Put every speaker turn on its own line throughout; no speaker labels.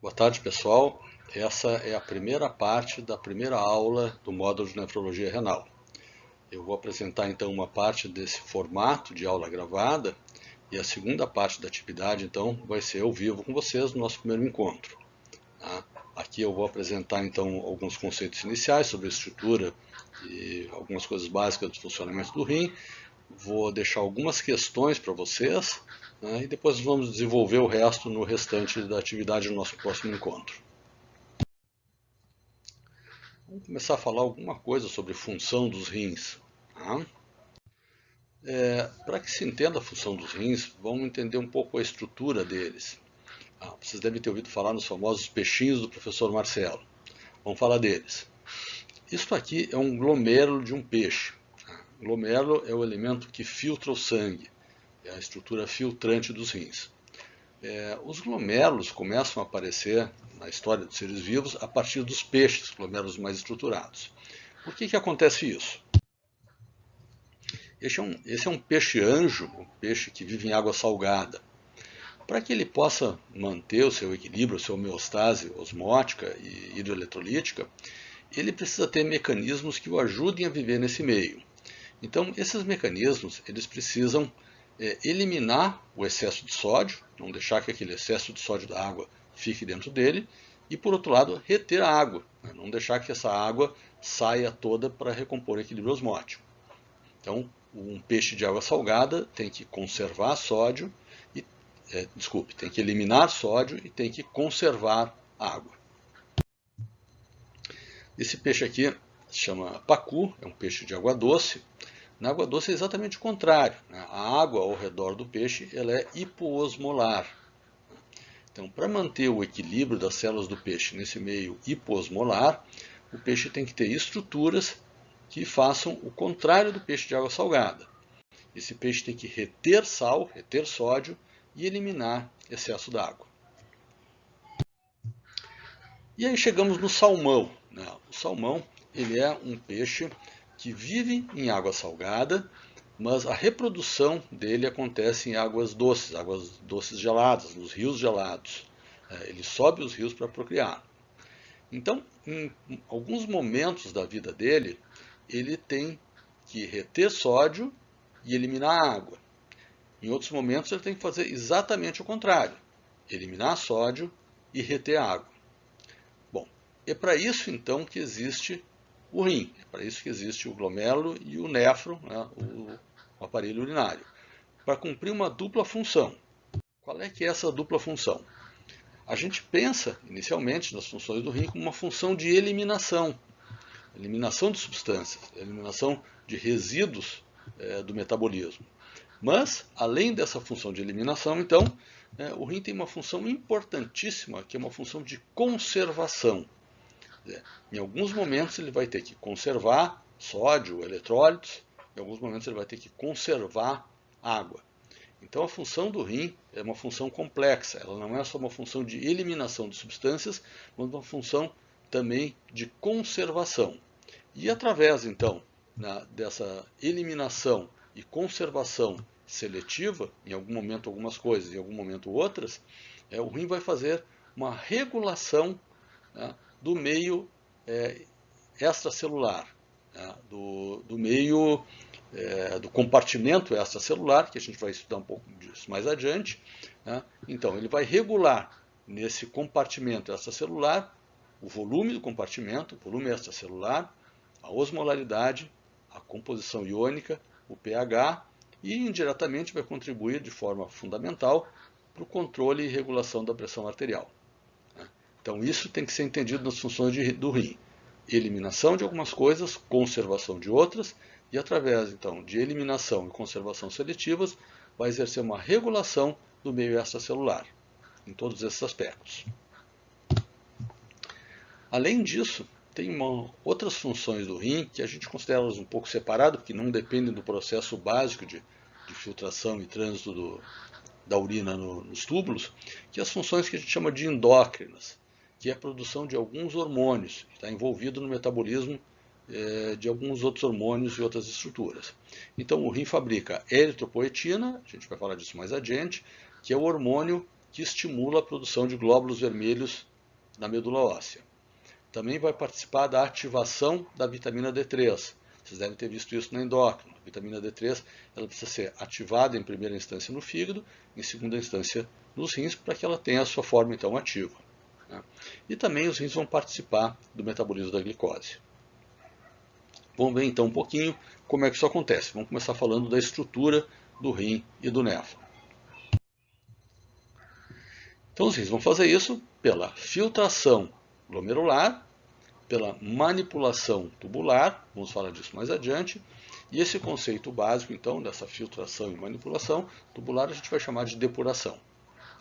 Boa tarde, pessoal. Essa é a primeira parte da primeira aula do módulo de nefrologia renal. Eu vou apresentar então uma parte desse formato de aula gravada e a segunda parte da atividade então vai ser ao vivo com vocês no nosso primeiro encontro. Tá? Aqui eu vou apresentar então alguns conceitos iniciais sobre a estrutura e algumas coisas básicas do funcionamento do rim. Vou deixar algumas questões para vocês, né, e depois vamos desenvolver o resto no restante da atividade no nosso próximo encontro. Vamos começar a falar alguma coisa sobre função dos rins. Tá? Para que se entenda a função dos rins, vamos entender um pouco a estrutura deles. Vocês devem ter ouvido falar nos famosos peixinhos do professor Marcelo. Vamos falar deles. Isto aqui é um glomérulo de um peixe. O glomérulo é o elemento que filtra o sangue, é a estrutura filtrante dos rins. Os glomérulos começam a aparecer na história dos seres vivos a partir dos peixes, glomérulos mais estruturados. Por que acontece isso? Esse é um peixe-anjo, um peixe que vive em água salgada. Para que ele possa manter o seu equilíbrio, a sua homeostase osmótica e hidroeletrolítica, ele precisa ter mecanismos que o ajudem a viver nesse meio. Então, esses mecanismos eles precisam eliminar o excesso de sódio, não deixar que aquele excesso de sódio da água fique dentro dele, e por outro lado, reter a água, não deixar que essa água saia toda para recompor o equilíbrio osmótico. Então, um peixe de água salgada tem que conservar sódio, tem que eliminar sódio e tem que conservar água. Esse peixe aqui se chama pacu, é um peixe de água doce. Na água doce é exatamente o contrário. A água ao redor do peixe ela é hipoosmolar. Então, para manter o equilíbrio das células do peixe nesse meio hipoosmolar, o peixe tem que ter estruturas que façam o contrário do peixe de água salgada. Esse peixe tem que reter sal, reter sódio e eliminar excesso d'água. E aí chegamos no salmão. O salmão ele é um peixe que vive em água salgada, mas a reprodução dele acontece em águas doces geladas, nos rios gelados. Ele sobe os rios para procriar. Então, em alguns momentos da vida dele, ele tem que reter sódio e eliminar água. Em outros momentos, ele tem que fazer exatamente o contrário, eliminar sódio e reter água. Bom, é para isso então que existe o rim, é para isso que existe o glomérulo e o néfron, o aparelho urinário, para cumprir uma dupla função. Qual é que é essa dupla função? A gente pensa, inicialmente, nas funções do rim como uma função de eliminação de substâncias, eliminação de resíduos do metabolismo. Mas, além dessa função de eliminação, então, o rim tem uma função importantíssima, que é uma função de conservação. Em alguns momentos ele vai ter que conservar sódio, eletrólitos, em alguns momentos ele vai ter que conservar água. Então a função do rim é uma função complexa, ela não é só uma função de eliminação de substâncias, mas uma função também de conservação. E através então dessa eliminação e conservação seletiva, em algum momento algumas coisas, em algum momento outras, o rim vai fazer uma regulação do meio extracelular, do meio do compartimento extracelular, que a gente vai estudar um pouco disso mais adiante. Então, ele vai regular nesse compartimento extracelular o volume do compartimento, o volume extracelular, a osmolaridade, a composição iônica, o pH, e indiretamente vai contribuir de forma fundamental para o controle e regulação da pressão arterial. Então isso tem que ser entendido nas funções do rim. Eliminação de algumas coisas, conservação de outras, e através então de eliminação e conservação seletivas, vai exercer uma regulação do meio extracelular, em todos esses aspectos. Além disso, tem outras funções do rim que a gente considera elas um pouco separadas, porque não dependem do processo básico de filtração e trânsito da urina nos túbulos, que é as funções que a gente chama de endócrinas, que é a produção de alguns hormônios, que está envolvido no metabolismo de alguns outros hormônios e outras estruturas. Então o rim fabrica eritropoetina, a gente vai falar disso mais adiante, que é o hormônio que estimula a produção de glóbulos vermelhos na medula óssea. Também vai participar da ativação da vitamina D3. Vocês devem ter visto isso no endócrino. A vitamina D3 ela precisa ser ativada em primeira instância no fígado, em segunda instância nos rins, para que ela tenha a sua forma então ativa. E também os rins vão participar do metabolismo da glicose. Vamos ver então um pouquinho como é que isso acontece. Vamos começar falando da estrutura do rim e do néfron. Então os rins vão fazer isso pela filtração glomerular, pela manipulação tubular, vamos falar disso mais adiante, e esse conceito básico então dessa filtração e manipulação tubular a gente vai chamar de depuração.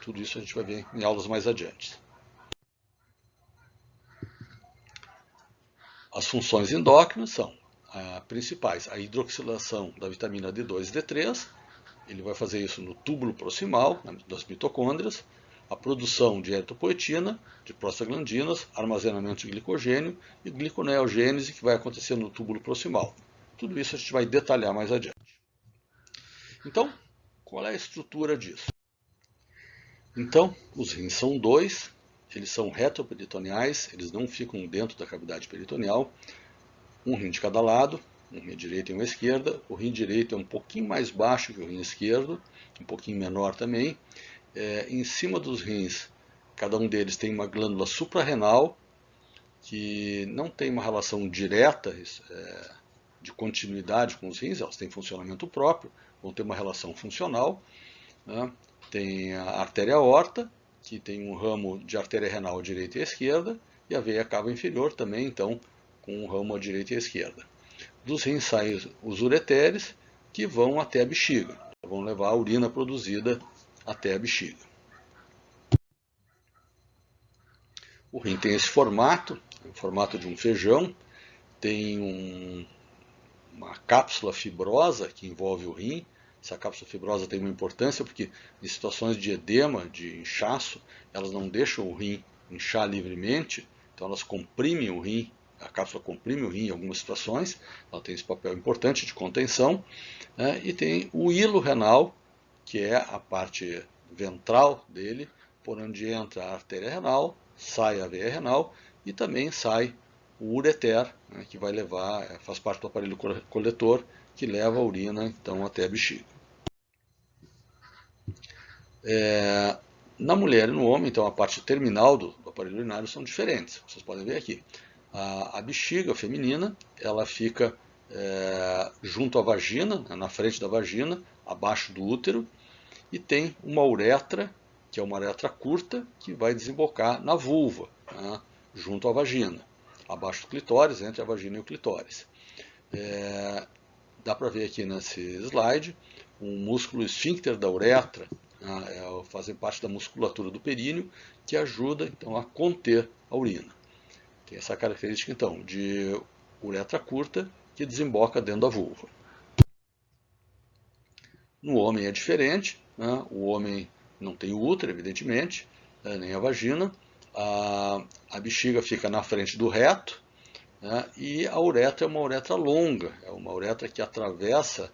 Tudo isso a gente vai ver em aulas mais adiante. As funções endócrinas são principais, a hidroxilação da vitamina D2 e D3, ele vai fazer isso no túbulo proximal, das mitocôndrias, a produção de eritropoetina, de prostaglandinas, armazenamento de glicogênio e gliconeogênese que vai acontecer no túbulo proximal. Tudo isso a gente vai detalhar mais adiante. Então, qual é a estrutura disso? Então, os rins são dois, eles são retroperitoneais, eles não ficam dentro da cavidade peritoneal, um rim de cada lado, um rim direito e uma esquerda. O rim direito é um pouquinho mais baixo que o rim esquerdo, um pouquinho menor também. Em cima dos rins, cada um deles tem uma glândula suprarrenal, que não tem uma relação direta de continuidade com os rins, elas têm funcionamento próprio, vão ter uma relação funcional. Tem a artéria aorta, que tem um ramo de artéria renal à direita e à esquerda, e a veia cava inferior também, então, com um ramo à direita e à esquerda. Dos rins saem os ureteres, que vão até a bexiga, vão levar a urina produzida até a bexiga. O rim tem esse formato, o formato de um feijão, tem uma cápsula fibrosa que envolve o rim. Essa cápsula fibrosa tem uma importância porque em situações de edema, de inchaço, elas não deixam o rim inchar livremente, então elas comprimem o rim, a cápsula comprime o rim em algumas situações, ela tem esse papel importante de contenção, e tem o hilo renal, que é a parte ventral dele, por onde entra a artéria renal, sai a veia renal e também sai o ureter, que vai levar, faz parte do aparelho coletor, que leva a urina então até a bexiga. Na mulher e no homem, então a parte terminal do aparelho urinário são diferentes. Vocês podem ver aqui. A bexiga feminina, ela fica junto à vagina, na frente da vagina, abaixo do útero, e tem uma uretra, que é uma uretra curta, que vai desembocar na vulva, junto à vagina, abaixo do clitóris, entre a vagina e o clitóris. Dá para ver aqui nesse slide um músculo esfíncter da uretra, fazem parte da musculatura do períneo, que ajuda então a conter a urina. Tem essa característica então de uretra curta que desemboca dentro da vulva. No homem é diferente, o homem não tem o útero, evidentemente, nem a vagina, a bexiga fica na frente do reto, e a uretra é uma uretra longa, é uma uretra que atravessa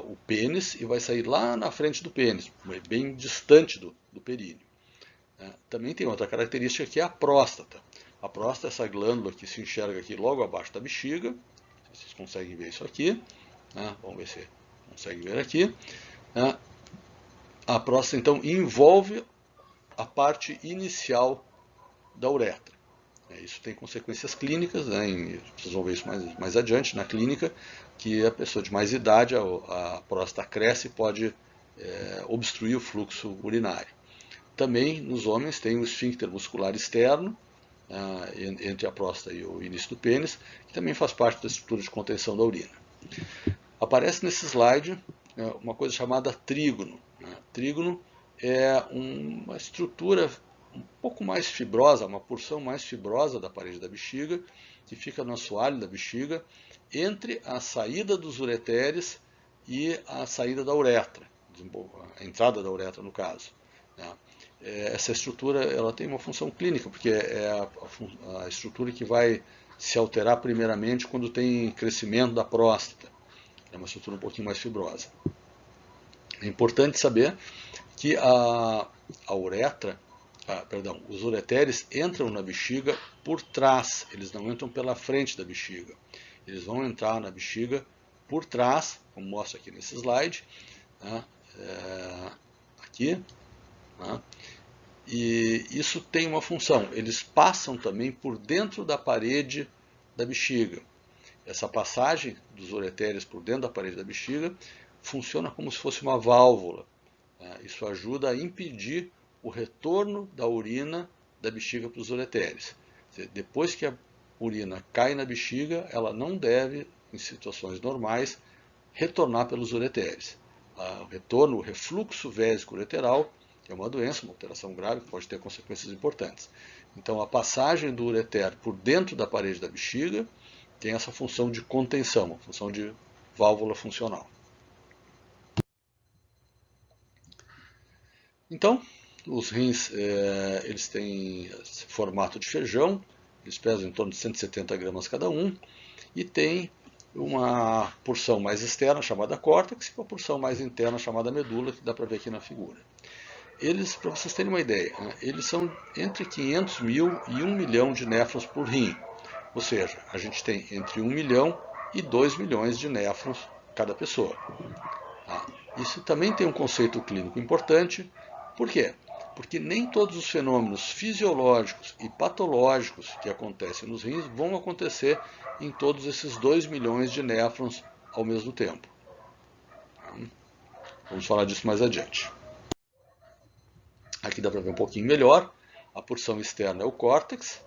o pênis e vai sair lá na frente do pênis, bem distante do períneo. Também tem outra característica que é a próstata. A próstata é essa glândula que se enxerga aqui logo abaixo da bexiga. Vocês conseguem ver isso aqui. Vamos ver se conseguem ver aqui. A próstata então envolve a parte inicial da uretra. Isso tem consequências clínicas, vocês vão ver isso mais adiante na clínica, que a pessoa de mais idade, a próstata cresce e pode obstruir o fluxo urinário. Também nos homens tem o esfíncter muscular externo, entre a próstata e o início do pênis, que também faz parte da estrutura de contenção da urina. Aparece nesse slide uma coisa chamada trígono. Trígono é uma estrutura um pouco mais fibrosa, uma porção mais fibrosa da parede da bexiga, que fica no assoalho da bexiga, entre a saída dos ureteres e a saída da uretra, a entrada da uretra no caso. Essa estrutura ela tem uma função clínica, porque é a estrutura que vai se alterar primeiramente quando tem crescimento da próstata. É uma estrutura um pouquinho mais fibrosa. É importante saber que a uretra, perdão, os ureteres entram na bexiga por trás, eles não entram pela frente da bexiga. Eles vão entrar na bexiga por trás, como mostra aqui nesse slide, né, aqui, né, e isso tem uma função, eles passam também por dentro da parede da bexiga. Essa passagem dos ureteres por dentro da parede da bexiga funciona como se fosse uma válvula. Isso ajuda a impedir o retorno da urina da bexiga para os ureteres. Depois que a urina cai na bexiga, ela não deve, em situações normais, retornar pelos ureteres. O retorno, o refluxo vésico ureteral, que é uma doença, uma alteração grave, que pode ter consequências importantes. Então, a passagem do ureter por dentro da parede da bexiga tem essa função de contenção, uma função de válvula funcional. Então, os rins eles têm esse formato de feijão, eles pesam em torno de 170 gramas cada um, e tem uma porção mais externa chamada córtex e uma porção mais interna chamada medula, que dá para ver aqui na figura. Eles, para vocês terem uma ideia, eles são entre 500 mil e 1 milhão de néfrons por rim. Ou seja, a gente tem entre 1 milhão e 2 milhões de néfrons cada pessoa. Isso também tem um conceito clínico importante. Por quê? Porque nem todos os fenômenos fisiológicos e patológicos que acontecem nos rins vão acontecer em todos esses 2 milhões de néfrons ao mesmo tempo. Vamos falar disso mais adiante. Aqui dá para ver um pouquinho melhor. A porção externa é o córtex,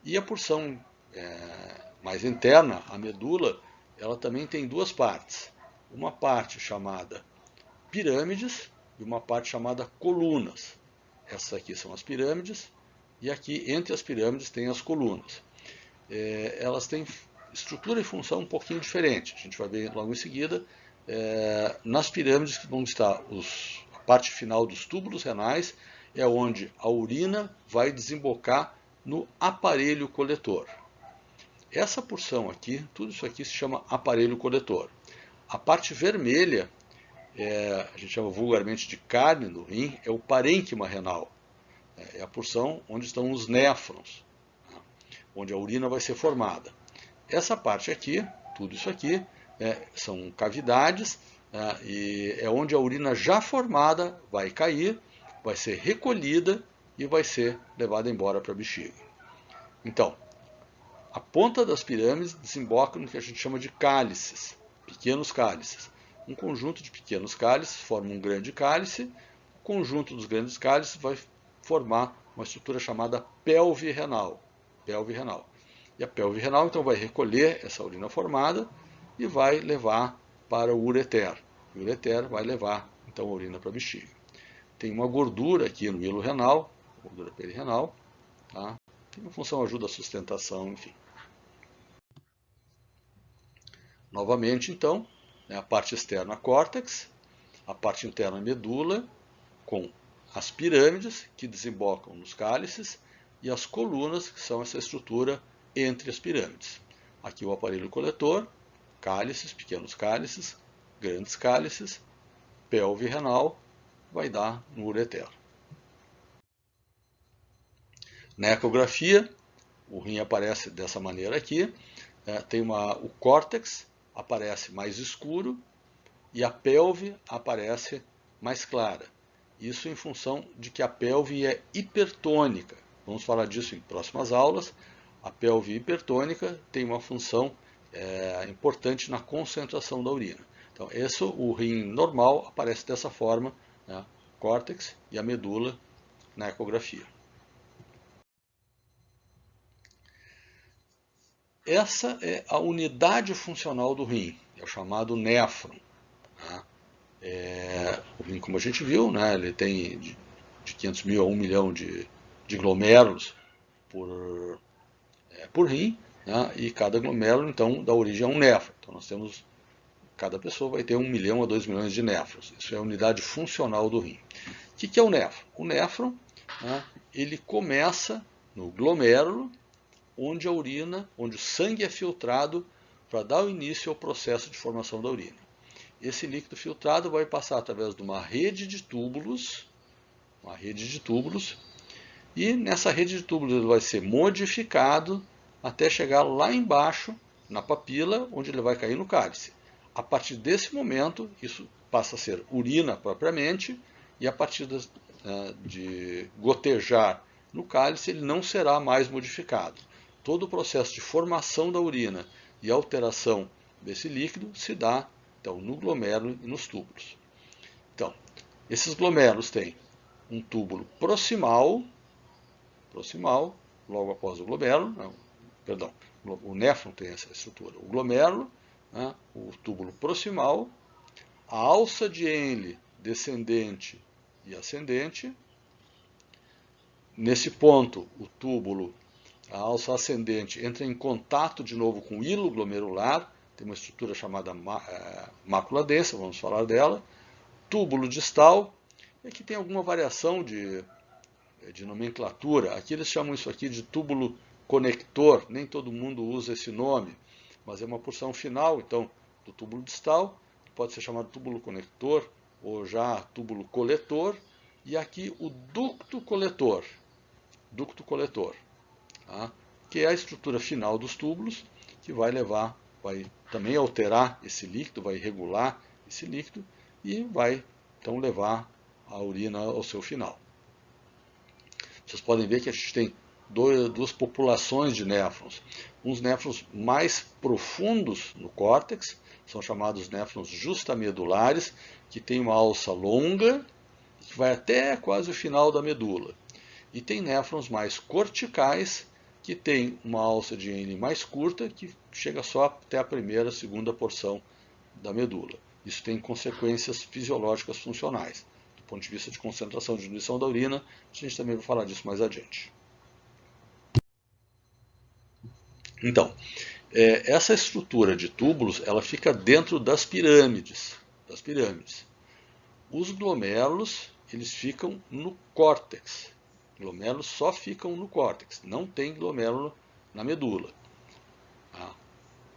e a porção mais interna, a medula, ela também tem duas partes. Uma parte chamada pirâmides e uma parte chamada colunas. Essas aqui são as pirâmides e aqui entre as pirâmides tem as colunas. Elas têm estrutura e função um pouquinho diferente. A gente vai ver logo em seguida. Nas pirâmides vão estar a parte final dos túbulos renais, é onde a urina vai desembocar no aparelho coletor. Essa porção aqui, tudo isso aqui se chama aparelho coletor. A parte vermelha, a gente chama vulgarmente de carne do rim, é o parênquima renal. É a porção onde estão os néfrons, onde a urina vai ser formada. Essa parte aqui, tudo isso aqui, são cavidades, e é onde a urina já formada vai cair, vai ser recolhida e vai ser levada embora para a bexiga. Então, a ponta das pirâmides desemboca no que a gente chama de cálices, pequenos cálices. Um conjunto de pequenos cálices forma um grande cálice. O conjunto dos grandes cálices vai formar uma estrutura chamada pelve renal. Pelve renal. E a pelve renal então vai recolher essa urina formada e vai levar para o ureter. O ureter vai levar então a urina para a bexiga. Tem uma gordura aqui no hilo renal, gordura perirenal, tá? Tem uma função, ajuda a sustentação, enfim. Novamente, então, a parte externa córtex, a parte interna medula, com as pirâmides que desembocam nos cálices e as colunas, que são essa estrutura entre as pirâmides. Aqui o aparelho coletor, cálices, pequenos cálices, grandes cálices, pelve renal, vai dar no ureter. Na ecografia, o rim aparece dessa maneira aqui, tem o córtex aparece mais escuro e a pelve aparece mais clara. Isso em função de que a pelve é hipertônica. Vamos falar disso em próximas aulas. A pelve hipertônica tem uma função importante na concentração da urina. Então, o rim normal aparece dessa forma, o córtex e a medula na ecografia. Essa é a unidade funcional do rim, é o chamado néfron. O rim, como a gente viu, ele tem de 500 mil a 1 milhão de glomérulos por rim, e cada glomérulo, então, dá origem a um néfron. Então, cada pessoa vai ter 1 milhão a 2 milhões de néfrons. Isso é a unidade funcional do rim. O que é o néfron? O néfron, ele começa no glomérulo, onde o sangue é filtrado para dar o início ao processo de formação da urina. esse líquido filtrado vai passar através de uma rede de túbulos, e nessa rede de túbulos ele vai ser modificado até chegar lá embaixo, na papila, onde ele vai cair no cálice. A partir desse momento, isso passa a ser urina propriamente, e a partir de gotejar no cálice, ele não será mais modificado. Todo o processo de formação da urina e alteração desse líquido se dá então, no glomérulo e nos túbulos. Então, esses glomérulos têm um túbulo proximal, logo após o glomérulo, o néfron tem essa estrutura. O glomérulo, o túbulo proximal, a alça de Henle descendente e ascendente. Nesse ponto, a alça ascendente entra em contato de novo com o hilo glomerular, tem uma estrutura chamada mácula densa, vamos falar dela. Túbulo distal, aqui tem alguma variação de nomenclatura, aqui eles chamam isso aqui de túbulo conector, nem todo mundo usa esse nome, mas é uma porção final, então, do túbulo distal, pode ser chamado túbulo conector, ou já túbulo coletor, e aqui o ducto coletor, tá? Que é a estrutura final dos túbulos, que vai também alterar esse líquido, vai regular esse líquido, e vai, então, levar a urina ao seu final. Vocês podem ver que a gente tem duas populações de néfrons. Uns néfrons mais profundos no córtex, são chamados néfrons justamedulares, que tem uma alça longa, que vai até quase o final da medula. E tem néfrons mais corticais, que tem uma alça de Henle mais curta, que chega só até a primeira, segunda porção da medula. Isso tem consequências fisiológicas funcionais. Do ponto de vista de concentração de diluição da urina, a gente também vai falar disso mais adiante. Então, essa estrutura de túbulos, ela fica dentro das pirâmides. Os glomérulos, eles ficam no córtex. Glomérulos só ficam no córtex, não tem glomérulo na medula.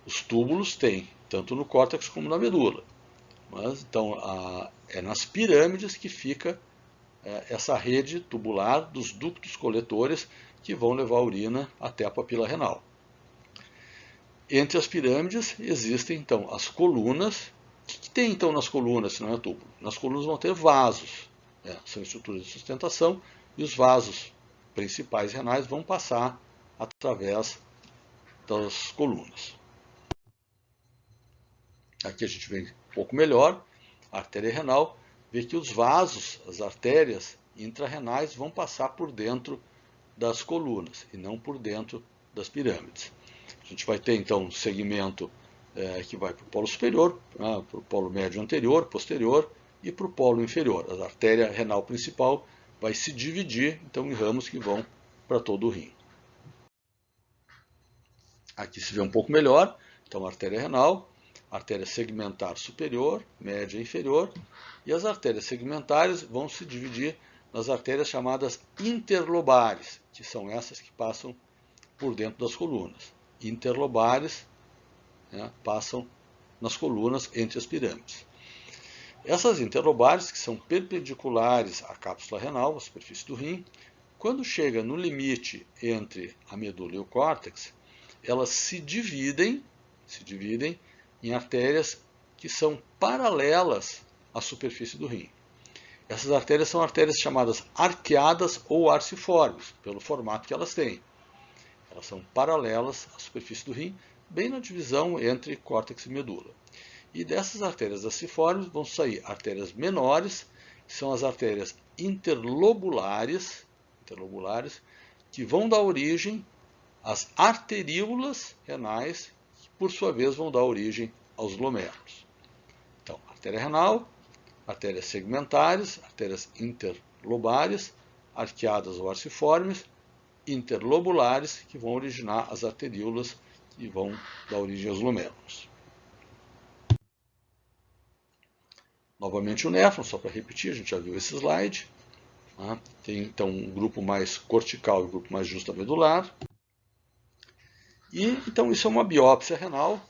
Os túbulos têm, tanto no córtex como na medula. Mas, então, é nas pirâmides que fica essa rede tubular dos ductos coletores que vão levar a urina até a papila renal. Entre as pirâmides existem, então, as colunas. O que tem, então, nas colunas, se não é túbulo? Nas colunas vão ter vasos, são estruturas de sustentação, e os vasos principais renais vão passar através das colunas. Aqui a gente vê um pouco melhor, a artéria renal, vê que os vasos, as artérias intrarrenais vão passar por dentro das colunas e não por dentro das pirâmides. A gente vai ter então um segmento que vai para o polo superior, para o polo médio anterior, posterior e para o polo inferior. A artéria renal principal vai se dividir então em ramos que vão para todo o rim. Aqui se vê um pouco melhor, então a artéria renal, artéria segmentar superior, média e inferior, e as artérias segmentares vão se dividir nas artérias chamadas interlobares, que são essas que passam por dentro das colunas. Interlobares passam nas colunas entre as pirâmides. Essas interlobares, que são perpendiculares à cápsula renal, à superfície do rim, quando chega no limite entre a medula e o córtex, elas se dividem em artérias que são paralelas à superfície do rim. Essas artérias são artérias chamadas arqueadas ou arciformes, pelo formato que elas têm. Elas são paralelas à superfície do rim, bem na divisão entre córtex e medula. E dessas artérias arciformes vão sair artérias menores, que são as artérias interlobulares, que vão dar origem às arteríolas renais, que por sua vez vão dar origem aos glomérulos. Então, artéria renal, artérias segmentares, artérias interlobares, arqueadas ou arciformes, interlobulares, que vão originar as arteríolas e vão dar origem aos glomérulos. Novamente o néfron, só para repetir, a gente já viu esse slide. Tem então um grupo mais cortical e um grupo mais justamedular. E então isso é uma biópsia renal,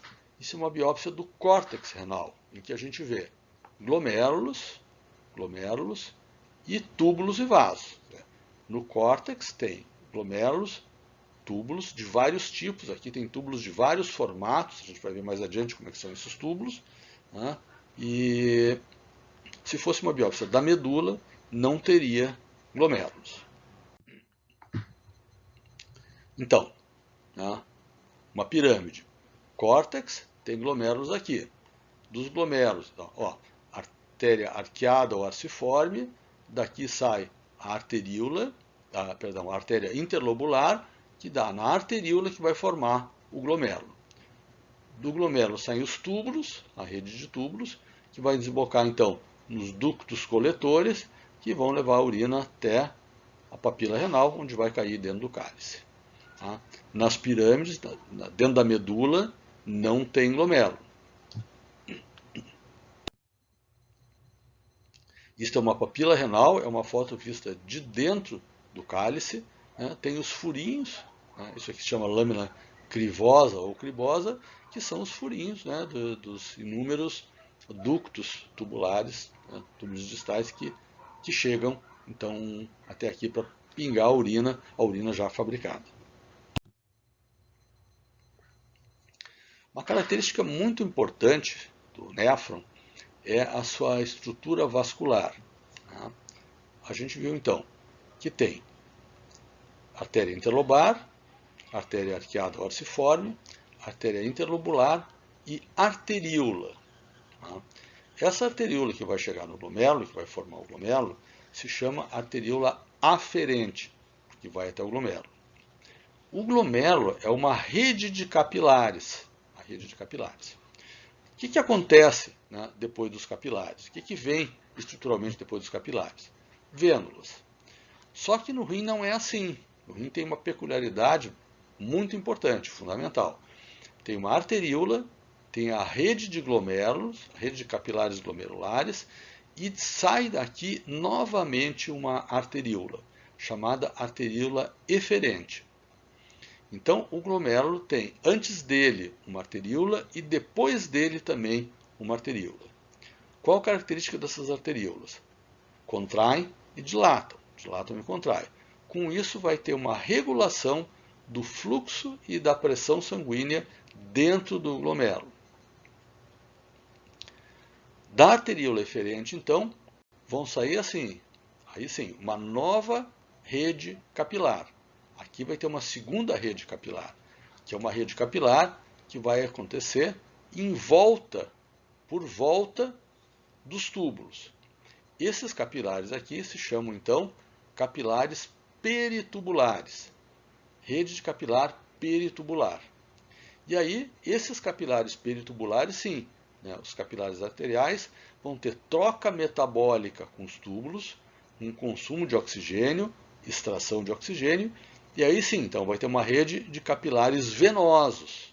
isso é uma biópsia do córtex renal. em que a gente vê glomérulos e túbulos e vasos. No córtex tem glomérulos, túbulos de vários tipos. Aqui tem túbulos de vários formatos, a gente vai ver mais adiante como é que são esses túbulos. Né? E se fosse uma biópsia da medula, não teria glomérulos. Então, né? Uma pirâmide. Córtex tem glomérulos aqui. Dos glomérulos, então, ó, artéria arqueada ou arciforme, daqui sai a arteríola, a artéria interlobular, que dá na arteríola que vai formar o glomérulo. Do glomérulo saem os túbulos, a rede de túbulos, que vai desembocar então nos ductos coletores, que vão levar a urina até a papila renal, onde vai cair dentro do cálice. Tá? Nas pirâmides, dentro da medula, não tem glomérulo. Isto é uma papila renal, é uma foto vista de dentro do cálice, né? Tem os furinhos, né? Isso aqui se chama lâmina crivosa ou cribosa, que são os furinhos, né? dos inúmeros ductos tubulares, né? Túbulos distais que chegam então até aqui para pingar a urina já fabricada. Uma característica muito importante do néfron é a sua estrutura vascular. A gente viu então que tem artéria interlobar, artéria arqueada ou arciforme, artéria interlobular e arteríola. Essa arteríola que vai chegar no glomérulo, que vai formar o glomérulo, se chama arteríola aferente, que vai até o glomérulo. O glomérulo é uma rede de capilares. O que acontece, né, depois dos capilares? O que vem estruturalmente depois dos capilares? Vênulas. Só que no rim não é assim. O rim tem uma peculiaridade muito importante, fundamental. Tem uma arteríola, tem a rede de glomérulos, a rede de capilares glomerulares, e sai daqui novamente uma arteríola, chamada arteríola eferente. Então, o glomérulo tem, antes dele, uma arteríola e depois dele também uma arteríola. Qual a característica dessas arteríolas? Contraem e dilatam. Dilatam e contraem. Com isso, vai ter uma regulação do fluxo e da pressão sanguínea dentro do glomérulo. Da arteríola eferente, então, vão sair assim, aí sim, uma nova rede capilar. Aqui vai ter uma segunda rede capilar, que é uma rede capilar que vai acontecer por volta dos túbulos. Esses capilares aqui se chamam, então, capilares peritubulares. Rede de capilar peritubular. E aí, esses capilares peritubulares, sim, né, os capilares arteriais, vão ter troca metabólica com os túbulos, um consumo de oxigênio, extração de oxigênio, e aí sim, então vai ter uma rede de capilares venosos.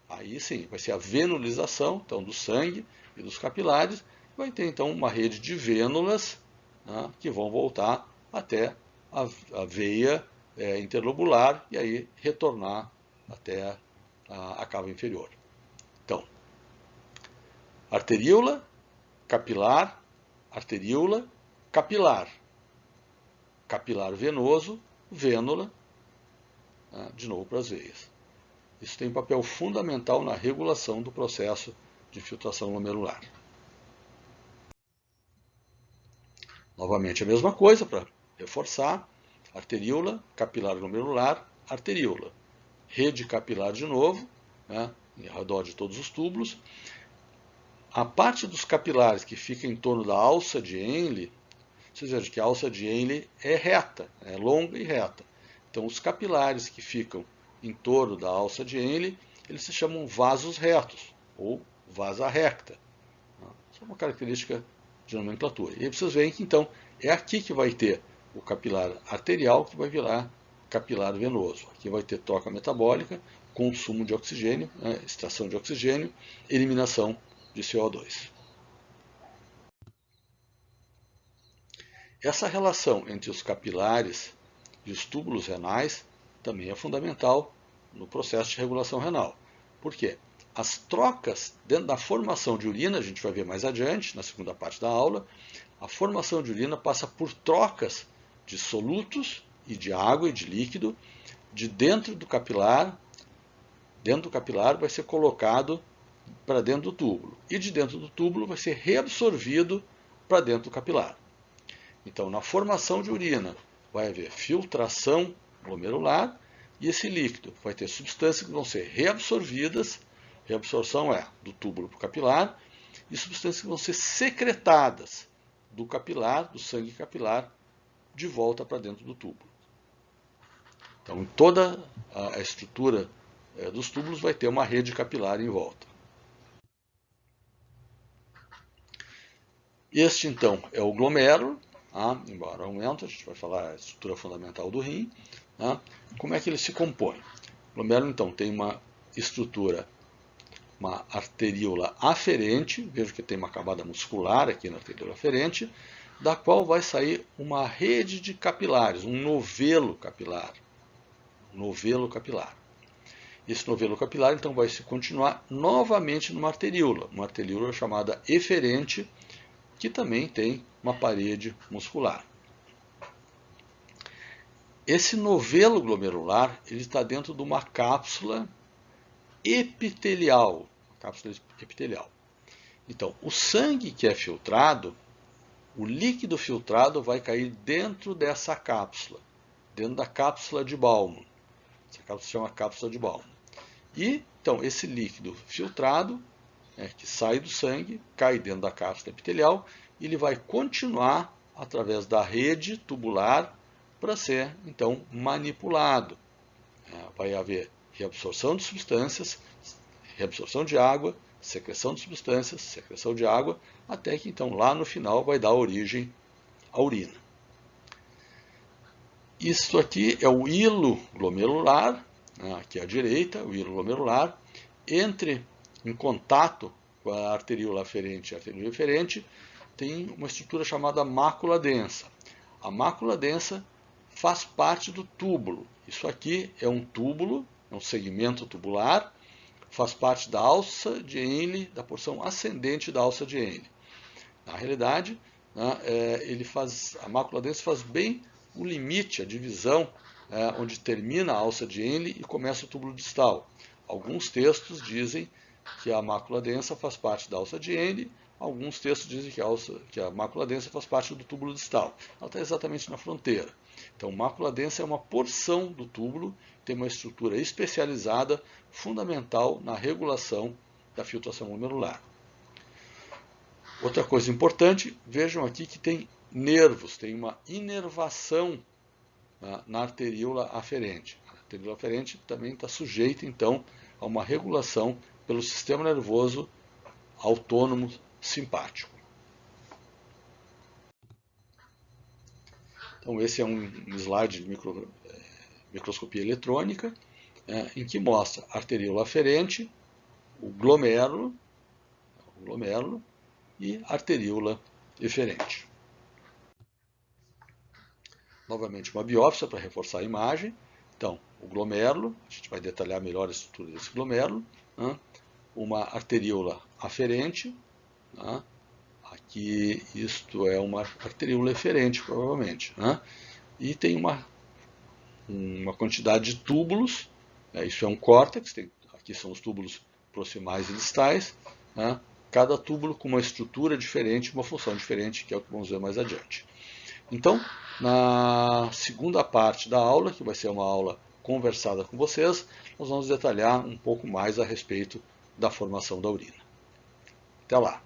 Aí sim, vai ser a venulização então, do sangue e dos capilares. Vai ter então uma rede de vênulas, né, que vão voltar até a veia interlobular e aí retornar até a cava inferior. Então, arteríola, capilar, arteríola, capilar. Capilar venoso, vênula, né, de novo para as veias. Isso tem um papel fundamental na regulação do processo de filtração glomerular. Novamente a mesma coisa, para reforçar, arteríola, capilar glomerular, arteríola. Rede capilar de novo, né, ao redor de todos os túbulos. A parte dos capilares que fica em torno da alça de Henle, vocês vejam que a alça de Henle é reta, é longa e reta. Então, os capilares que ficam em torno da alça de Henle, eles se chamam vasos retos, ou vasa recta. Isso é uma característica de nomenclatura. E aí vocês veem que, então, é aqui que vai ter o capilar arterial, que vai virar capilar venoso. Aqui vai ter troca metabólica, consumo de oxigênio, né, extração de oxigênio, eliminação de CO2. Essa relação entre os capilares e os túbulos renais também é fundamental no processo de regulação renal. Por quê? as trocas dentro da formação de urina, a gente vai ver mais adiante, na segunda parte da aula, a formação de urina passa por trocas de solutos e de água e de líquido de dentro do capilar. Dentro do capilar vai ser colocado para dentro do túbulo e de dentro do túbulo vai ser reabsorvido para dentro do capilar. Então, na formação de urina vai haver filtração glomerular e esse líquido vai ter substâncias que vão ser reabsorvidas, reabsorção é do túbulo para o capilar, e substâncias que vão ser secretadas do capilar, do sangue capilar, de volta para dentro do túbulo. Então, em toda a estrutura dos túbulos vai ter uma rede capilar em volta. Este, então, é o glomérulo, embora aumenta, a gente vai falar a estrutura fundamental do rim. Como é que ele se compõe? O glomérulo, então, tem uma estrutura, uma arteríola aferente, veja que tem uma camada muscular aqui na arteríola aferente, da qual vai sair uma rede de capilares, um novelo capilar. Esse novelo capilar, então, vai se continuar novamente numa arteríola chamada eferente, que também tem uma parede muscular. Esse novelo glomerular ele está dentro de uma cápsula epitelial. Então, o sangue que é filtrado, o líquido filtrado vai cair dentro dessa cápsula, dentro da cápsula de Bowman. Essa cápsula se chama cápsula de Bowman. E, então, esse líquido filtrado, que sai do sangue, cai dentro da cápsula epitelial, e ele vai continuar através da rede tubular para ser, então, manipulado. Vai haver reabsorção de substâncias, reabsorção de água, secreção de substâncias, secreção de água, até que, então, lá no final vai dar origem à urina. Isso aqui é o hilo glomerular, aqui à direita, o hilo glomerular, em contato com a arteríola aferente e a arteríola eferente, tem uma estrutura chamada mácula densa. A mácula densa faz parte do túbulo. Isso aqui é um túbulo, é um segmento tubular, faz parte da alça de Henle, da porção ascendente da alça de Henle. Na realidade, a mácula densa faz bem o limite, a divisão, onde termina a alça de Henle e começa o túbulo distal. Alguns textos dizem que a mácula densa faz parte da alça de Henle, alguns textos dizem que a mácula densa faz parte do túbulo distal. Ela está exatamente na fronteira. Então, mácula densa é uma porção do túbulo, tem uma estrutura especializada, fundamental na regulação da filtração glomerular. Outra coisa importante, vejam aqui que tem nervos, tem uma inervação na arteríola aferente. A arteríola aferente também está sujeita, então, a uma regulação pelo sistema nervoso autônomo simpático. Então, esse é um slide de microscopia eletrônica, em que mostra a arteríola aferente, o glomérulo e a arteríola eferente. Novamente, uma biópsia para reforçar a imagem. Então, o glomérulo, a gente vai detalhar melhor a estrutura desse glomérulo, uma arteríola aferente, aqui isto é uma arteríola eferente, provavelmente, e tem uma quantidade de túbulos, isso é um córtex, aqui são os túbulos proximais e distais, cada túbulo com uma estrutura diferente, uma função diferente, que é o que vamos ver mais adiante. Então, na segunda parte da aula, que vai ser uma aula conversada com vocês, nós vamos detalhar um pouco mais a respeito da formação da urina. Até lá!